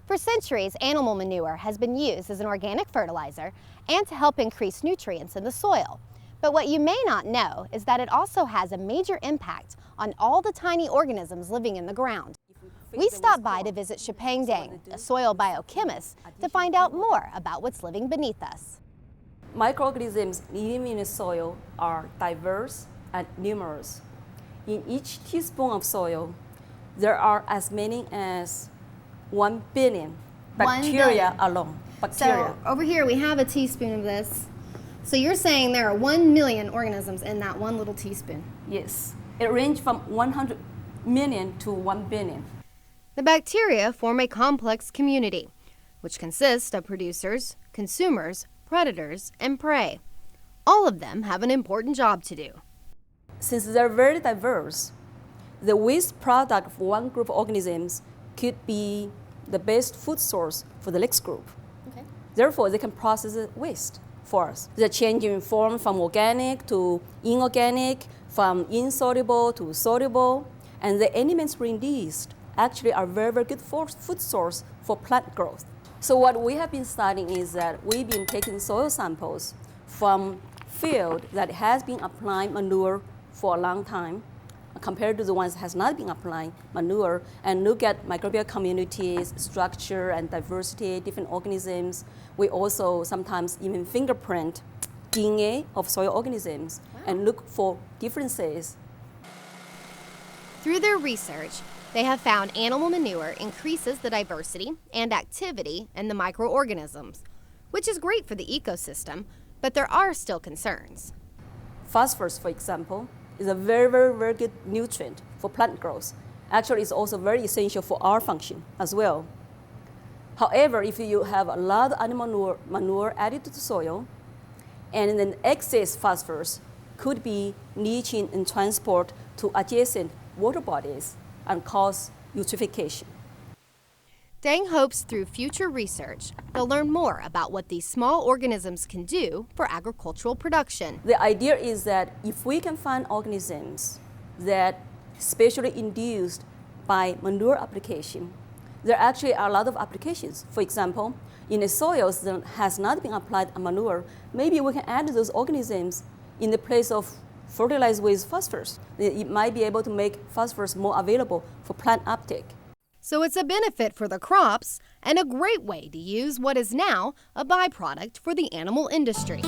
For centuries, animal manure has been used as an organic fertilizer and to help increase nutrients in the soil. But what you may not know is that it also has a major impact on all the tiny organisms living in the ground. We stopped by to visit Shipeng Dang, a soil biochemist, to find out more about what's living beneath us. Microorganisms living in the soil are diverse and numerous. In each teaspoon of soil, there are as many as 1 billion bacteria alone. So over here we have a teaspoon of this. So you're saying there are 1 million organisms in that one little teaspoon? Yes. It ranges from 100 million to 1 billion. The bacteria form a complex community, which consists of producers, consumers, predators, and prey. All of them have an important job to do. Since they're very diverse, the waste product of one group of organisms could be the best food source for the next group. Okay. Therefore, they can process the waste for us. They're changing form from organic to inorganic, from insoluble to soluble, and the elements released actually are very, very good food source for plant growth. So what we have been studying is that we've been taking soil samples from field that has been applying manure for a long time compared to the ones that has not been applying manure, and look at microbial communities, structure and diversity, different organisms. We also sometimes even fingerprint DNA of soil organisms and look for differences. Through their research, they have found animal manure increases the diversity and activity in the microorganisms, which is great for the ecosystem, but there are still concerns. Phosphorus, for example, is a very, very, very good nutrient for plant growth. Actually, it's also very essential for our function as well. However, if you have a lot of animal manure added to the soil, and then excess phosphorus could be leaching and transport to adjacent water bodies and cause eutrophication. Dang hopes through future research, they'll learn more about what these small organisms can do for agricultural production. The idea is that if we can find organisms that specially induced by manure application, there actually are a lot of applications. For example, in the soils that has not been applied a manure, maybe we can add those organisms in the place of fertilize with phosphorus. It might be able to make phosphorus more available for plant uptake. So it's a benefit for the crops and a great way to use what is now a byproduct for the animal industry.